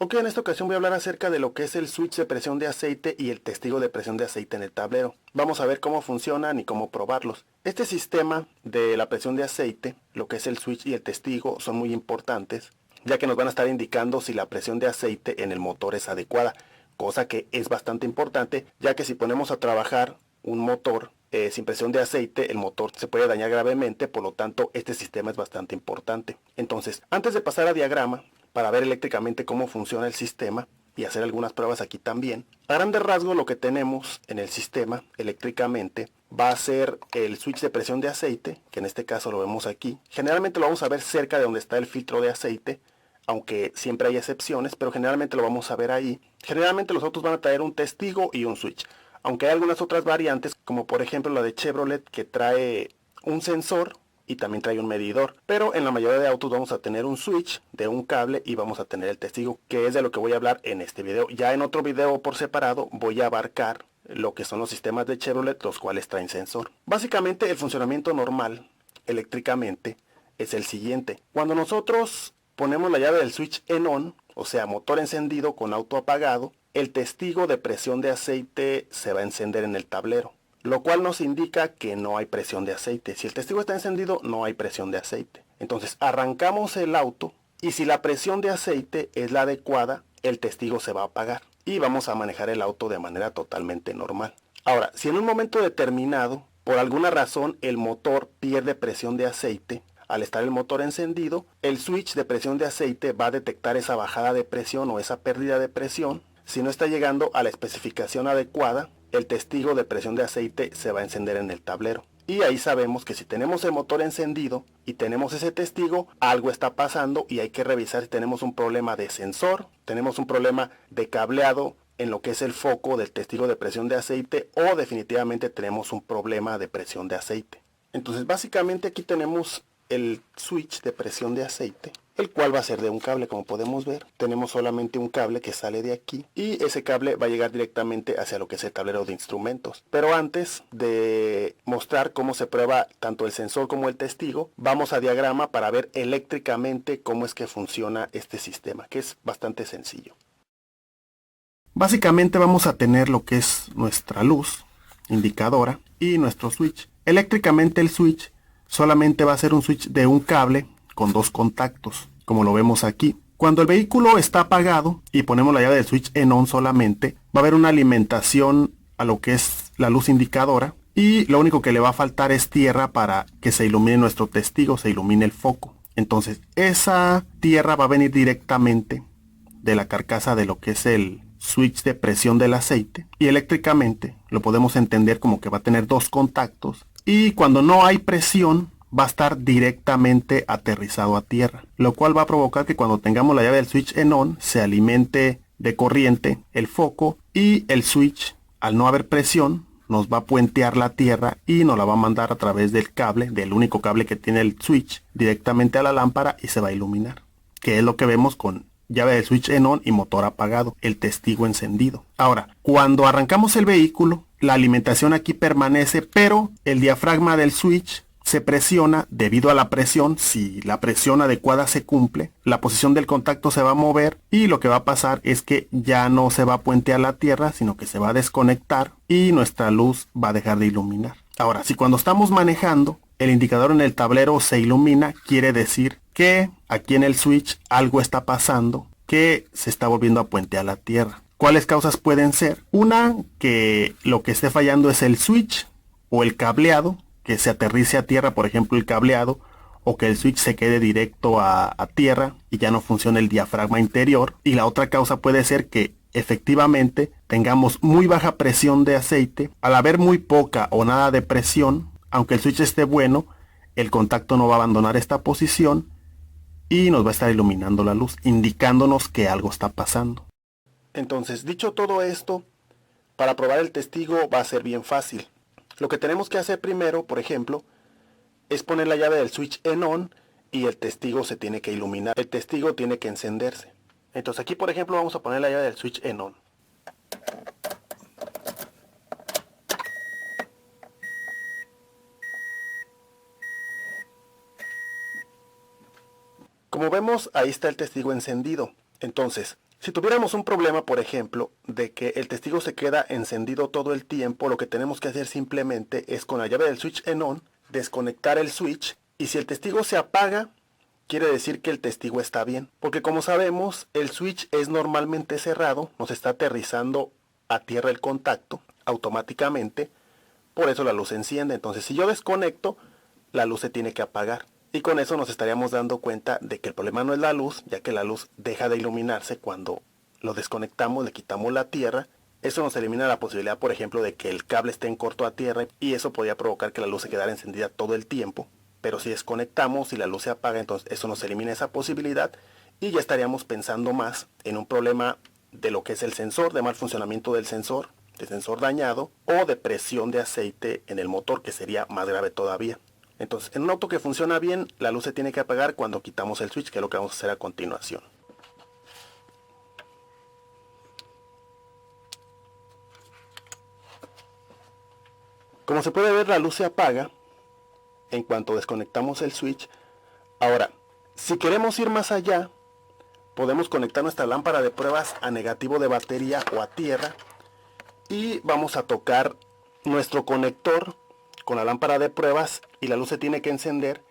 Ok, en esta ocasión voy a hablar acerca de lo que es el switch de presión de aceite y el testigo de presión de aceite en el tablero. Vamos a ver cómo funcionan y cómo probarlos. Este sistema de la presión de aceite, lo que es el switch y el testigo, son muy importantes, ya que nos van a estar indicando si la presión de aceite en el motor es adecuada, cosa que es bastante importante, ya que si ponemos a trabajar un motor sin presión de aceite, el motor se puede dañar gravemente, por lo tanto este sistema es bastante importante. Entonces, antes de pasar a diagrama, para ver eléctricamente cómo funciona el sistema y hacer algunas pruebas aquí también. A grandes rasgos lo que tenemos en el sistema eléctricamente va a ser el switch de presión de aceite, que en este caso lo vemos aquí. Generalmente lo vamos a ver cerca de donde está el filtro de aceite, aunque siempre hay excepciones, pero generalmente lo vamos a ver ahí. Generalmente los autos van a traer un testigo y un switch, aunque hay algunas otras variantes, como por ejemplo la de Chevrolet, que trae un sensor y también trae un medidor, pero en la mayoría de autos vamos a tener un switch de un cable y vamos a tener el testigo, que es de lo que voy a hablar en este video. Ya en otro video por separado voy a abarcar lo que son los sistemas de Chevrolet, los cuales traen sensor. Básicamente el funcionamiento normal eléctricamente es el siguiente: cuando nosotros ponemos la llave del switch en on, o sea motor encendido con auto apagado, el testigo de presión de aceite se va a encender en el tablero, lo cual nos indica que no hay presión de aceite. Si el testigo está encendido, no hay presión de aceite. Entonces arrancamos el auto y si la presión de aceite es la adecuada, el testigo se va a apagar y vamos a manejar el auto de manera totalmente normal. Ahora, si en un momento determinado, por alguna razón, el motor pierde presión de aceite, al estar el motor encendido, el switch de presión de aceite va a detectar esa bajada de presión o esa pérdida de presión. Si no está llegando a la especificación adecuada, el testigo de presión de aceite se va a encender en el tablero. Y ahí sabemos que si tenemos el motor encendido y tenemos ese testigo, algo está pasando y hay que revisar si tenemos un problema de sensor, tenemos un problema de cableado en lo que es el foco del testigo de presión de aceite, o definitivamente tenemos un problema de presión de aceite. Entonces básicamente aquí tenemos el switch de presión de aceite, el cual va a ser de un cable. Como podemos ver, tenemos solamente un cable que sale de aquí y ese cable va a llegar directamente hacia lo que es el tablero de instrumentos. Pero antes de mostrar cómo se prueba tanto el sensor como el testigo, vamos a diagrama para ver eléctricamente cómo es que funciona este sistema, que es bastante sencillo. Básicamente vamos a tener lo que es nuestra luz indicadora y nuestro switch. Eléctricamente el switch solamente va a ser un switch de un cable con dos contactos, como lo vemos aquí. Cuando el vehículo está apagado y ponemos la llave del switch en on solamente, va a haber una alimentación a lo que es la luz indicadora y lo único que le va a faltar es tierra para que se ilumine nuestro testigo, se ilumine el foco. Entonces esa tierra va a venir directamente de la carcasa de lo que es el switch de presión del aceite, y eléctricamente lo podemos entender como que va a tener dos contactos y cuando no hay presión va a estar directamente aterrizado a tierra, lo cual va a provocar que cuando tengamos la llave del switch en on se alimente de corriente el foco y el switch, al no haber presión, nos va a puentear la tierra y nos la va a mandar a través del cable, del único cable que tiene el switch, directamente a la lámpara y se va a iluminar, que es lo que vemos con llave del switch en on y motor apagado, el testigo encendido. Ahora, cuando arrancamos el vehículo, la alimentación aquí permanece, pero el diafragma del switch se presiona debido a la presión. Si la presión adecuada se cumple, la posición del contacto se va a mover y lo que va a pasar es que ya no se va a puentear la tierra, sino que se va a desconectar y nuestra luz va a dejar de iluminar. Ahora, si cuando estamos manejando el indicador en el tablero se ilumina, quiere decir que aquí en el switch algo está pasando, que se está volviendo a puentear la tierra. ¿Cuáles causas pueden ser? Una, que lo que esté fallando es el switch o el cableado, que se aterrice a tierra, por ejemplo el cableado, o que el switch se quede directo a tierra y ya no funcione el diafragma interior. Y la otra causa puede ser que efectivamente tengamos muy baja presión de aceite. Al haber muy poca o nada de presión, aunque el switch esté bueno, el contacto no va a abandonar esta posición y nos va a estar iluminando la luz, indicándonos que algo está pasando. Entonces, dicho todo esto, para probar el testigo va a ser bien fácil. Lo que tenemos que hacer primero, por ejemplo, es poner la llave del switch en on y el testigo se tiene que iluminar. El testigo tiene que encenderse. Entonces aquí, por ejemplo, vamos a poner la llave del switch en on. Como vemos, ahí está el testigo encendido. Entonces, Si tuviéramos un problema, por ejemplo, de que el testigo se queda encendido todo el tiempo, lo que tenemos que hacer simplemente es con la llave del switch en on, desconectar el switch, y si el testigo se apaga, quiere decir que el testigo está bien. Porque como sabemos, el switch es normalmente cerrado, nos está aterrizando a tierra el contacto automáticamente, por eso la luz se enciende. Entonces si yo desconecto, la luz se tiene que apagar. Y con eso nos estaríamos dando cuenta de que el problema no es la luz, ya que la luz deja de iluminarse cuando lo desconectamos, le quitamos la tierra. Eso nos elimina la posibilidad, por ejemplo, de que el cable esté en corto a tierra y eso podría provocar que la luz se quedara encendida todo el tiempo. Pero si desconectamos y la luz se apaga, entonces eso nos elimina esa posibilidad y ya estaríamos pensando más en un problema de lo que es el sensor, de mal funcionamiento del sensor, de sensor dañado o de presión de aceite en el motor, que sería más grave todavía. Entonces, en un auto que funciona bien, la luz se tiene que apagar cuando quitamos el switch, que es lo que vamos a hacer a continuación. Como se puede ver, la luz se apaga en cuanto desconectamos el switch. Ahora, si queremos ir más allá, podemos conectar nuestra lámpara de pruebas a negativo de batería o a tierra y vamos a tocar nuestro conector con la lámpara de pruebas y la luz se tiene que encender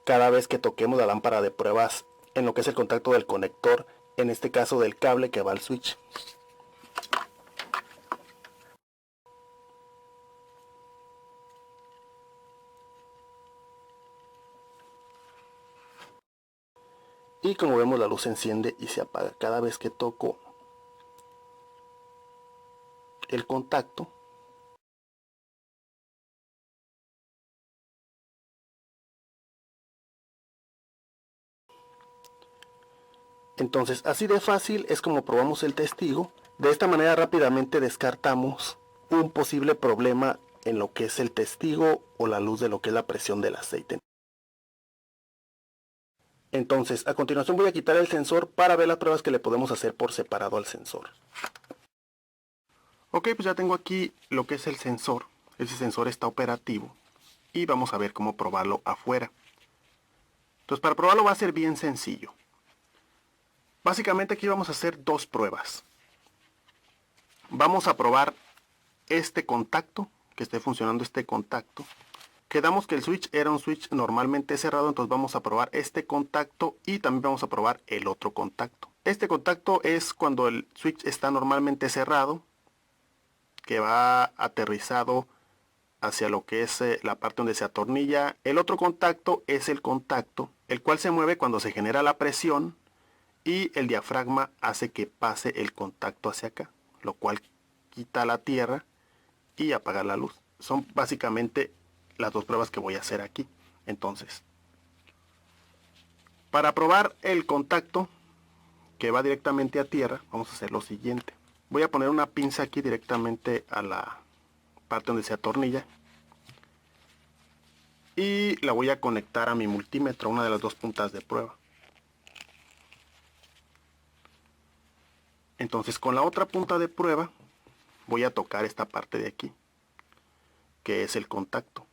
cada vez que toquemos la lámpara de pruebas en lo que es el contacto del conector, en este caso del cable que va al switch. Y como vemos, la luz se enciende y se apaga cada vez que toco el contacto. Entonces, así de fácil es como probamos el testigo. De esta manera rápidamente descartamos un posible problema en lo que es el testigo o la luz de lo que es la presión del aceite. Entonces, a continuación voy a quitar el sensor para ver las pruebas que le podemos hacer por separado al sensor. Ok, pues ya tengo aquí lo que es el sensor. Ese sensor está operativo y vamos a ver cómo probarlo afuera. Entonces, para probarlo va a ser bien sencillo. Básicamente aquí vamos a hacer dos pruebas. Vamos a probar este contacto, que esté funcionando este contacto. Quedamos que el switch era un switch normalmente cerrado, entonces vamos a probar este contacto y también vamos a probar el otro contacto. Este contacto es cuando el switch está normalmente cerrado, que va aterrizado hacia lo que es la parte donde se atornilla. El otro contacto es el contacto, el cual se mueve cuando se genera la presión y el diafragma hace que pase el contacto hacia acá, lo cual quita la tierra y apaga la luz. Son básicamente las dos pruebas que voy a hacer aquí. Entonces, para probar el contacto que va directamente a tierra, vamos a hacer lo siguiente. Voy a poner una pinza aquí directamente a la parte donde se atornilla y la voy a conectar a mi multímetro, una de las dos puntas de prueba. Entonces, con la otra punta de prueba voy a tocar esta parte de aquí, que es el contacto.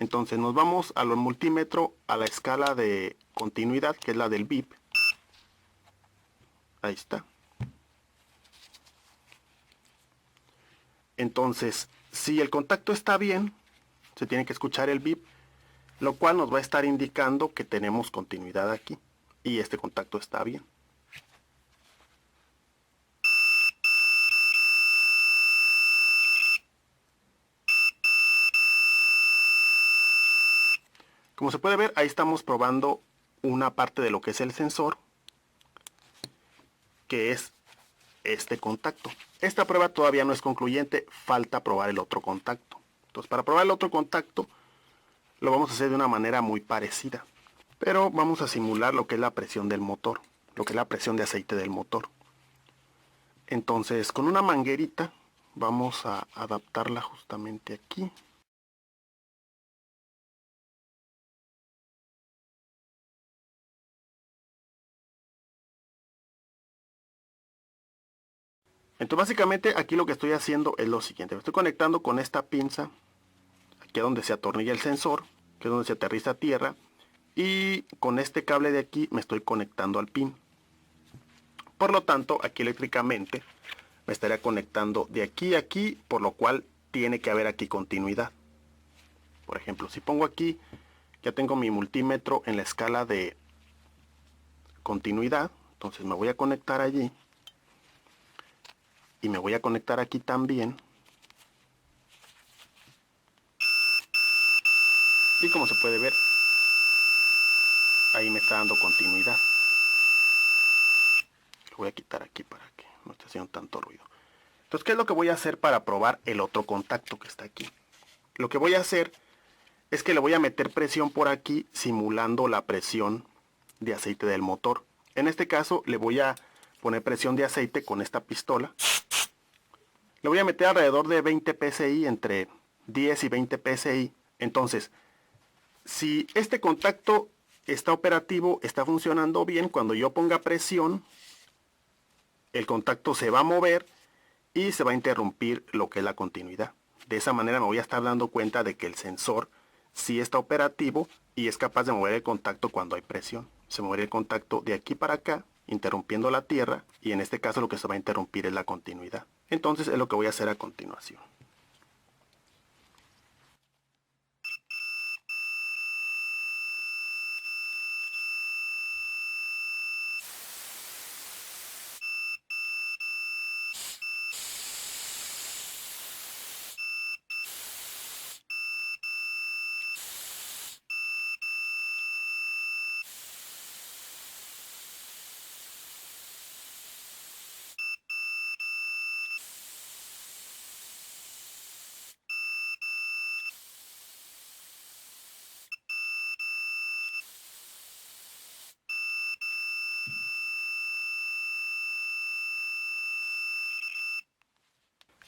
Entonces nos vamos a lo multímetro, a la escala de continuidad, que es la del bip. Ahí está. Entonces, si el contacto está bien, se tiene que escuchar el bip, lo cual nos va a estar indicando que tenemos continuidad aquí y este contacto está bien. Como se puede ver, ahí estamos probando una parte de lo que es el sensor, que es este contacto. Esta prueba todavía no es concluyente, falta probar el otro contacto. Entonces, para probar el otro contacto, lo vamos a hacer de una manera muy parecida. Pero vamos a simular lo que es la presión del motor, lo que es la presión de aceite del motor. Entonces, con una manguerita, vamos a adaptarla justamente aquí. Entonces básicamente aquí lo que estoy haciendo es lo siguiente. Me estoy conectando con esta pinza, aquí es donde se atornilla el sensor, que es donde se aterriza a tierra. Y con este cable de aquí me estoy conectando al pin. Por lo tanto, aquí eléctricamente me estaría conectando de aquí a aquí, por lo cual tiene que haber aquí continuidad. Por ejemplo, si pongo aquí, ya tengo mi multímetro en la escala de continuidad, entonces me voy a conectar allí y me voy a conectar aquí también. Y como se puede ver, ahí me está dando continuidad. Lo voy a quitar aquí para que no esté haciendo tanto ruido. Entonces, ¿qué es lo que voy a hacer para probar el otro contacto que está aquí? Lo que voy a hacer es que le voy a meter presión por aquí simulando la presión de aceite del motor. En este caso le voy a poner presión de aceite con esta pistola. Le voy a meter alrededor de 20 psi, entre 10 y 20 psi. Entonces, si este contacto está operativo, está funcionando bien, cuando yo ponga presión, el contacto se va a mover y se va a interrumpir lo que es la continuidad. De esa manera me voy a estar dando cuenta de que el sensor sí está operativo y es capaz de mover el contacto cuando hay presión. Se movería el contacto de aquí para acá, interrumpiendo la tierra, y en este caso lo que se va a interrumpir es la continuidad. Entonces es lo que voy a hacer a continuación.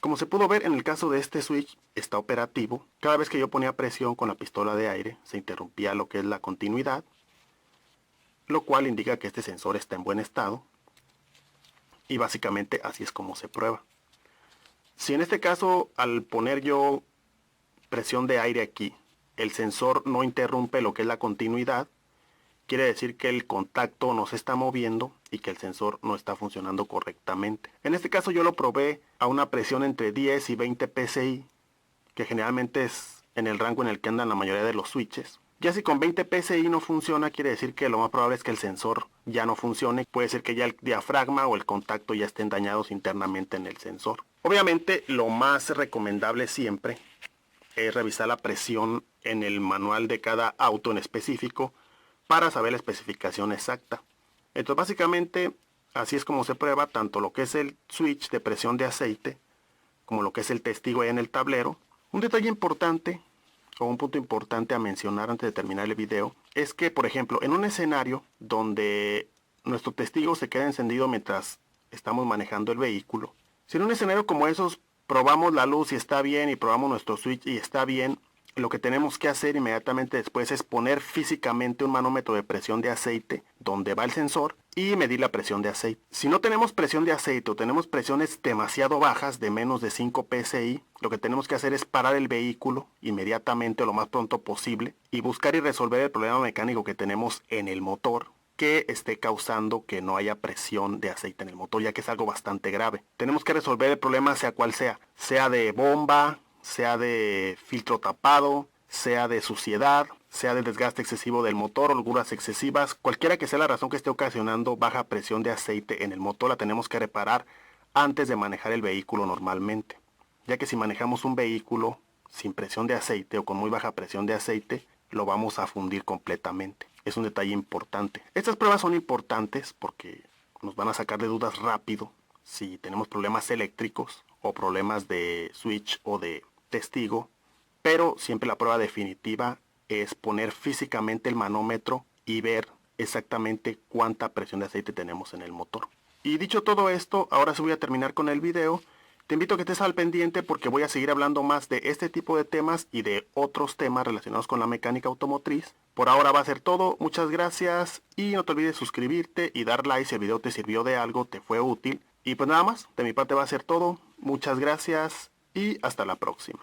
Como se pudo ver, en el caso de este switch está operativo. Cada vez que yo ponía presión con la pistola de aire, se interrumpía lo que es la continuidad, lo cual indica que este sensor está en buen estado. Y básicamente así es como se prueba. Si en este caso, al poner yo presión de aire aquí, el sensor no interrumpe lo que es la continuidad, quiere decir que el contacto no se está moviendo y que el sensor no está funcionando correctamente. En este caso yo lo probé a una presión entre 10 y 20 psi, que generalmente es en el rango en el que andan la mayoría de los switches. Ya si con 20 psi no funciona, quiere decir que lo más probable es que el sensor ya no funcione. Puede ser que ya el diafragma o el contacto ya estén dañados internamente en el sensor. Obviamente lo más recomendable siempre es revisar la presión en el manual de cada auto en específico para saber la especificación exacta. Entonces básicamente así es como se prueba tanto lo que es el switch de presión de aceite como lo que es el testigo ahí en el tablero. Un detalle importante o un punto importante a mencionar antes de terminar el video es que, por ejemplo, en un escenario donde nuestro testigo se queda encendido mientras estamos manejando el vehículo, si en un escenario como esos probamos la luz y está bien y probamos nuestro switch y está bien, lo que tenemos que hacer inmediatamente después es poner físicamente un manómetro de presión de aceite donde va el sensor y medir la presión de aceite. Si no tenemos presión de aceite o tenemos presiones demasiado bajas de menos de 5 psi, lo que tenemos que hacer es parar el vehículo inmediatamente o lo más pronto posible y buscar y resolver el problema mecánico que tenemos en el motor que esté causando que no haya presión de aceite en el motor, ya que es algo bastante grave. Tenemos que resolver el problema sea cual sea, sea de bomba, sea de filtro tapado, sea de suciedad, sea de desgaste excesivo del motor, holguras excesivas, cualquiera que sea la razón que esté ocasionando baja presión de aceite en el motor, la tenemos que reparar antes de manejar el vehículo normalmente, ya que si manejamos un vehículo sin presión de aceite o con muy baja presión de aceite, lo vamos a fundir completamente. Es un detalle importante. Estas pruebas son importantes porque nos van a sacar de dudas rápido si tenemos problemas eléctricos o problemas de switch o de testigo, pero siempre la prueba definitiva es poner físicamente el manómetro y ver exactamente cuánta presión de aceite tenemos en el motor. Y dicho todo esto, ahora sí voy a terminar con el video. Te invito a que estés al pendiente porque voy a seguir hablando más de este tipo de temas y de otros temas relacionados con la mecánica automotriz. Por ahora va a ser todo, muchas gracias y no te olvides suscribirte y dar like si el video te sirvió de algo, te fue útil. Y pues nada más, de mi parte va a ser todo, muchas gracias y hasta la próxima.